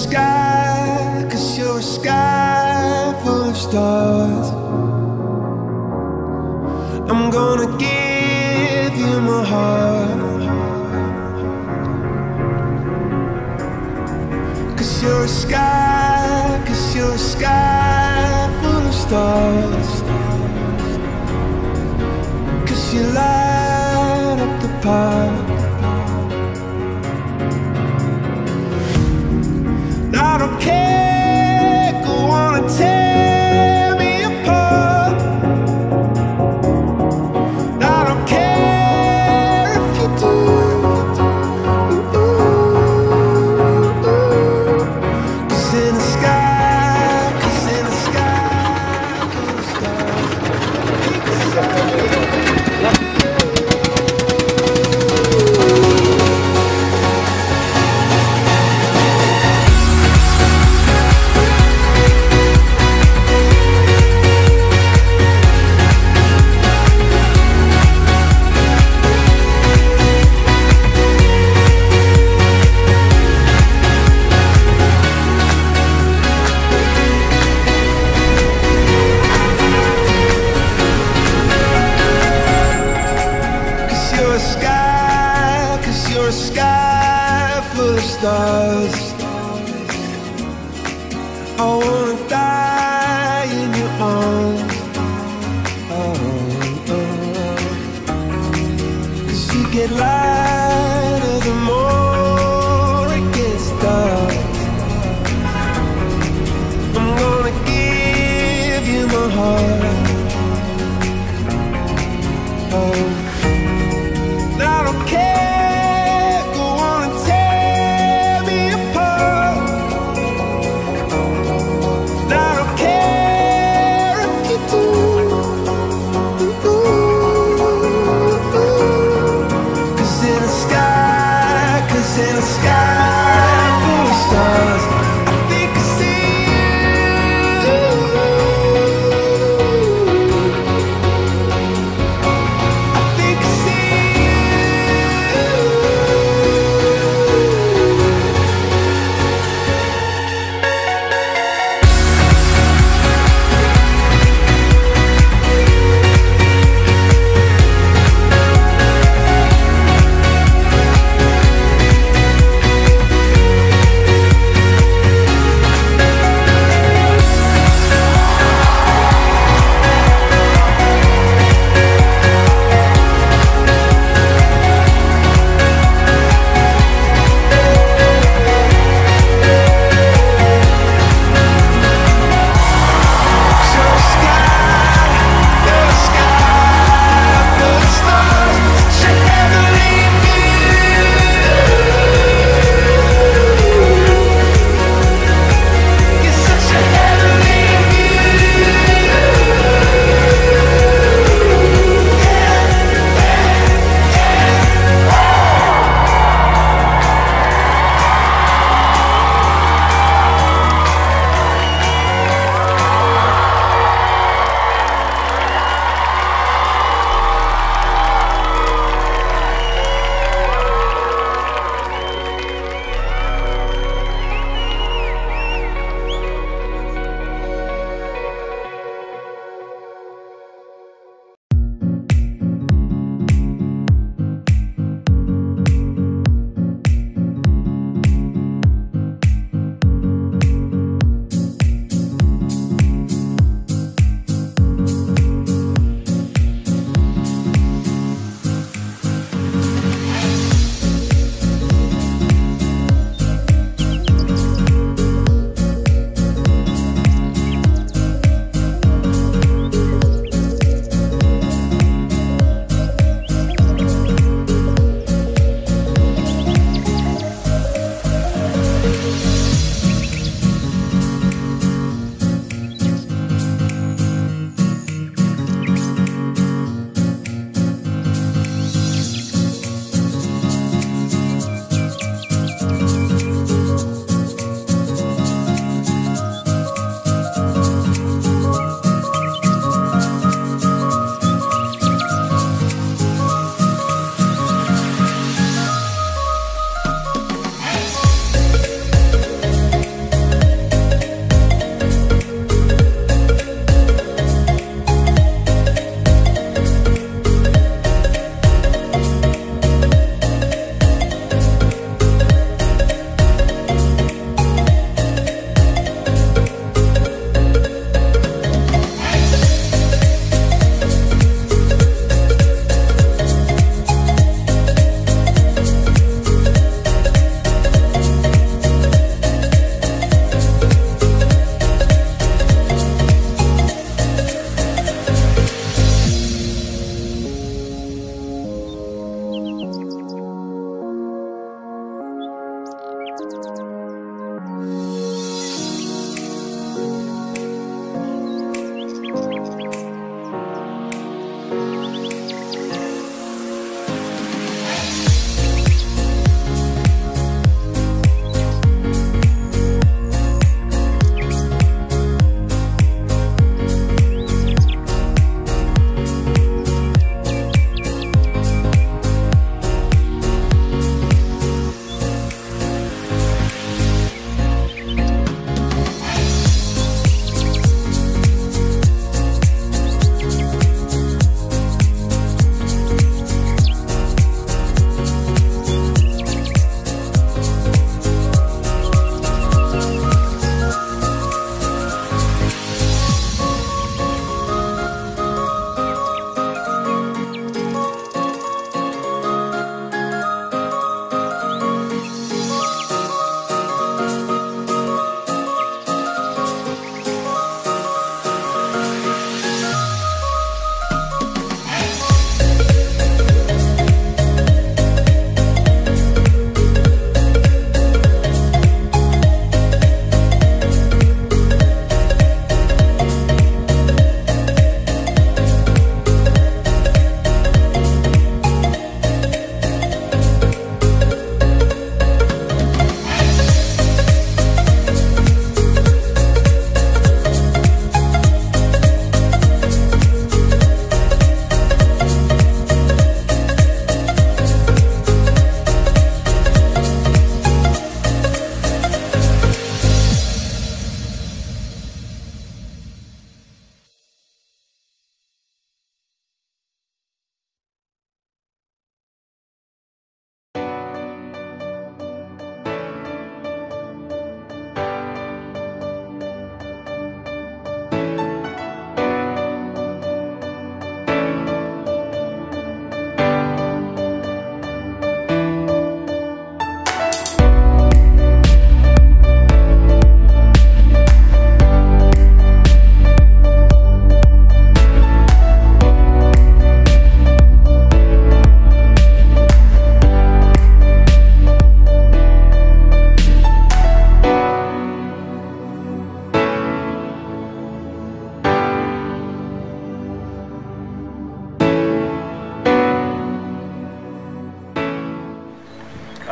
sky, 'cause you're a sky full of stars. I'm gonna give you my heart, 'cause you're a sky, 'cause you're a sky full of stars. 'Cause you light up the park. I don't care, go on and tear me apart. I don't care if you do. 'Cause in the sky, 'cause in the sky, full of stars. You're a sky full of stars. I wanna die in your arms. Oh, oh. 'Cause you get lighter the more it gets dark. I'm gonna give you my heart. Oh, I don't care. In the sky full of stars, I think I see you. I think I see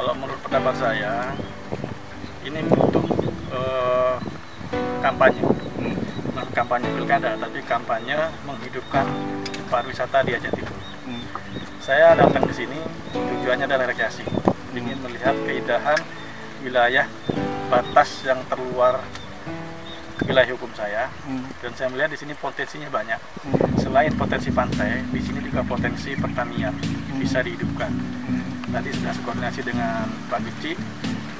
Kalau menurut pendapat saya, ini butuh kampanye, bukan kampanye pilkada, tapi kampanye menghidupkan pariwisata di Aceh Timur. Saya datang di sini tujuannya adalah rekreasi, ingin melihat keindahan wilayah batas yang terluar wilayah hukum saya, dan saya melihat di sini potensinya banyak. Selain potensi pantai, di sini juga potensi pertanian bisa dihidupkan. Tadi sudah koordinasi dengan Pak Gici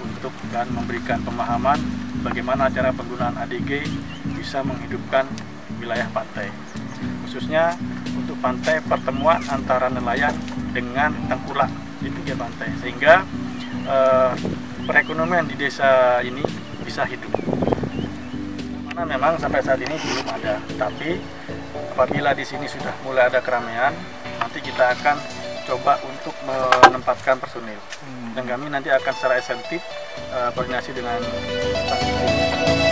untuk dan memberikan pemahaman bagaimana cara penggunaan ADG bisa menghidupkan wilayah pantai, khususnya untuk pantai pertemuan antara nelayan dengan tengkulak di pinggir pantai, sehingga perekonomian di desa ini bisa hidup. Mana memang sampai saat ini belum ada, tapi apabila di sini sudah mulai ada keramaian, nanti kita akan coba untuk menempatkan personil, dan kami nanti akan secara esentif koordinasi dengan Pak Gici.